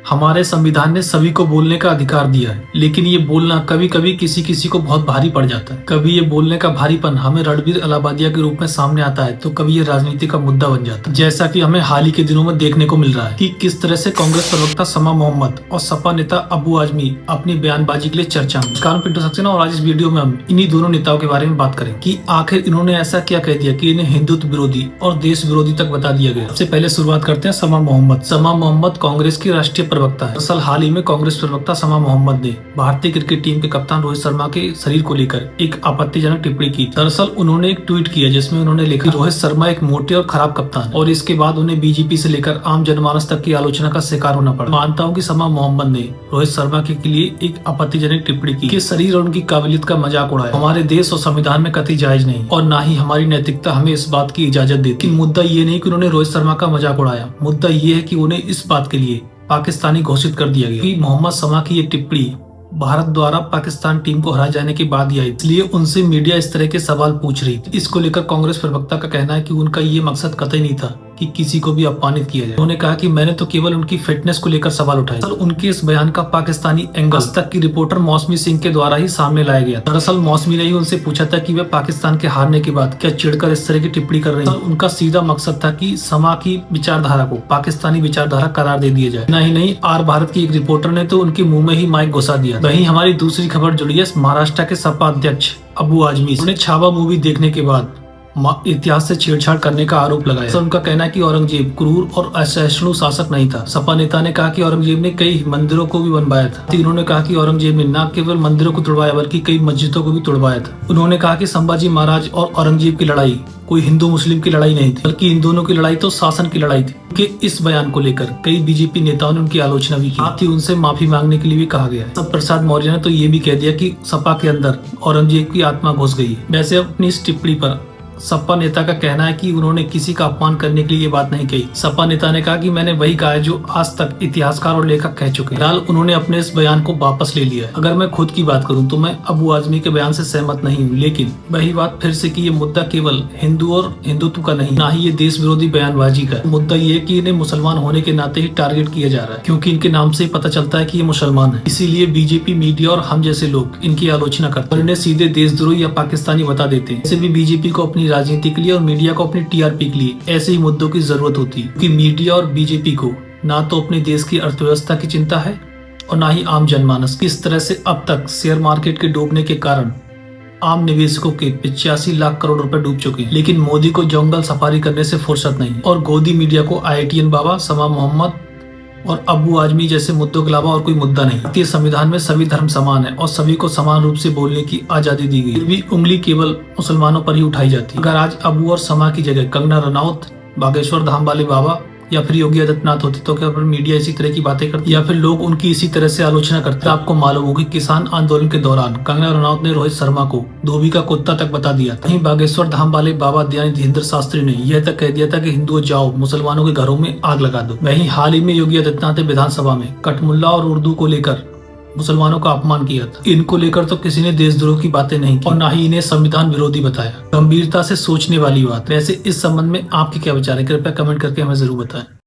हमारे संविधान ने सभी को बोलने का अधिकार दिया है, लेकिन ये बोलना कभी कभी किसी किसी को बहुत भारी पड़ जाता है। कभी ये बोलने का भारीपन हमें रणबीर इलाहाबादिया के रूप में सामने आता है, तो कभी ये राजनीति का मुद्दा बन जाता है। जैसा कि हमें हाल ही के दिनों में देखने को मिल रहा है कि किस तरह से कांग्रेस प्रवक्ता समा मोहम्मद और सपा नेता अबू आजमी अपनी बयानबाजी के लिए चर्चा में। कारण पिंटू सक्सेना और आज इस वीडियो में हम इन्हीं दोनों नेताओं के बारे में बात करें कि आखिर इन्होंने ऐसा क्या कह दिया कि इन्हें हिंदुत्व विरोधी और देश विरोधी तक बता दिया गया। सबसे पहले शुरुआत करते हैं समा मोहम्मद। समा मोहम्मद कांग्रेस की राष्ट्रीय प्रवक्ता है। दरअसल हाल ही में कांग्रेस प्रवक्ता समा मोहम्मद ने भारतीय क्रिकेट टीम के कप्तान रोहित शर्मा के शरीर को लेकर एक आपत्तिजनक टिप्पणी की। दरअसल उन्होंने एक ट्वीट किया जिसमें उन्होंने लिखा रोहित शर्मा एक मोटे और खराब कप्तान, और इसके बाद उन्हें बीजेपी से लेकर आम जनमानस तक की आलोचना का शिकार होना पड़ा। मानता हूँ कि समा मोहम्मद ने रोहित शर्मा के लिए एक आपत्तिजनक टिप्पणी की कि शरीर और उनकी काबिलियत का मजाक उड़ाया। हमारे देश और संविधान में कतई जायज नहीं और न ही हमारी नैतिकता हमें इस बात की इजाजत देती। मुद्दा ये नहीं कि उन्होंने रोहित शर्मा का मजाक उड़ाया, मुद्दा ये है कि उन्हें इस बात के लिए पाकिस्तानी घोषित कर दिया गया कि मोहम्मद समा की ये टिप्पणी भारत द्वारा पाकिस्तान टीम को हराए जाने के बाद ही आई, इसलिए उनसे मीडिया इस तरह के सवाल पूछ रही थी। इसको लेकर कांग्रेस प्रवक्ता का कहना है कि उनका ये मकसद कतई नहीं था कि किसी को भी अपमानित किया जाए। उन्होंने कहा कि मैंने तो केवल उनकी फिटनेस को लेकर सवाल उठाए। उनके इस बयान का पाकिस्तानी एंगल आज तक की रिपोर्टर मौसमी सिंह के द्वारा ही सामने लाया गया। दरअसल मौसमी ने ही उनसे पूछा था कि वे पाकिस्तान के हारने के बाद क्या चिढ़कर इस तरह की टिप्पणी कर रही हैं। उनका सीधा मकसद था कि समा की विचारधारा को पाकिस्तानी विचारधारा करार दे दिया जाए। नहीं, आर भारत की एक रिपोर्टर ने तो उनके मुंह में ही माइक घुसा दिया। वहीं हमारी दूसरी खबर जुड़ी है महाराष्ट्र के सपा अध्यक्ष अबू आजमी। उन्हें छावा मूवी देखने के बाद इतिहास से छेड़छाड़ करने का आरोप लगाया। उनका कहना है कि औरंगजेब क्रूर और असहिष्णु शासक नहीं था। सपा नेता ने कहा कि औरंगजेब ने कई मंदिरों को भी बनवाया था। उन्होंने कहा कि औरंगजेब ने न केवल मंदिरों को तोड़वाया बल्कि कई मस्जिदों को भी तोड़वाया था। उन्होंने कहा कि संभाजी महाराज और औरंगजेब की लड़ाई कोई हिंदू मुस्लिम की लड़ाई नहीं थी, बल्कि इन दोनों की लड़ाई तो शासन की लड़ाई थी। उनके इस बयान को लेकर कई बीजेपी नेताओं ने उनकी आलोचना भी की, साथ ही उनसे माफी मांगने के लिए भी कहा गया है। सब प्रसाद मौर्य ने तो ये भी कह दिया कि सपा के अंदर औरंगजेब की आत्मा घुस गई है। वैसे अपनी इस टिप्पणी पर सपा नेता का कहना है कि उन्होंने किसी का अपमान करने के लिए ये बात नहीं कही। सपा नेता ने कहा कि मैंने वही कहा है जो आज तक इतिहासकार और लेखक कह चुके हैं। फिलहाल उन्होंने अपने इस बयान को वापस ले लिया है। अगर मैं खुद की बात करूं तो मैं अबू आजमी के बयान से सहमत नहीं हूं, लेकिन वही बात फिर से कि ये मुद्दा केवल हिंदू और हिंदुत्व का नहीं, ना ही ये देश विरोधी बयानबाजी का। मुद्दा ये है कि इन्हें मुसलमान होने के नाते ही टारगेट किया जा रहा है, क्योंकि इनके नाम से ही पता चलता है कि ये मुसलमान है। इसीलिए बीजेपी मीडिया और हम जैसे लोग इनकी आलोचना करते हैं और इन्हें सीधे देशद्रोही या पाकिस्तानी बता देते हैं। इससे भी बीजेपी को अपनी राजनीति के लिए और मीडिया को अपनी टीआरपी के लिए ऐसे ही मुद्दों की जरूरत होती है, क्योंकि मीडिया और बीजेपी को ना तो अपने देश की अर्थव्यवस्था की चिंता है और ना ही आम जनमानस। इस तरह से अब तक शेयर मार्केट के डूबने के कारण आम निवेशकों के 85 लाख करोड़ रुपए डूब चुके हैं, लेकिन मोदी को जंगल सफारी करने से फुर्सत नहीं और गोदी मीडिया को IITN बाबा समा मोहम्मद और अबू आजमी जैसे मुद्दों के अलावा और कोई मुद्दा नहीं। भारतीय संविधान में सभी धर्म समान है और सभी को समान रूप से बोलने की आजादी दी गई, फिर भी उंगली केवल मुसलमानों पर ही उठाई जाती है। अगर आज अबू और समा की जगह कंगना रनौत, बागेश्वर धाम वाले बाबा या फिर योगी आदित्यनाथ होते तो क्या फिर मीडिया इसी तरह की बातें करती या फिर लोग उनकी इसी तरह से आलोचना करते? आपको मालूम होगी किसान आंदोलन के दौरान कंगना रनौत ने रोहित शर्मा को धोबी का कुत्ता तक बता दिया था। वहीं बागेश्वर धाम वाले बाबा दयानिधि शास्त्री ने यह तक कह दिया था कि हिंदुओं जाओ मुसलमानों के घरों में आग लगा दो। वहीं हाल ही में योगी आदित्यनाथ ने विधानसभा में कठमुल्ला और उर्दू को लेकर मुसलमानों का अपमान किया था। इनको लेकर तो किसी ने देशद्रोह की बातें नहीं की और न ही इन्हें संविधान विरोधी बताया। गंभीरता से सोचने वाली बात। वैसे इस संबंध में आपके क्या विचार है? कृपया कमेंट करके हमें जरूर बताएं।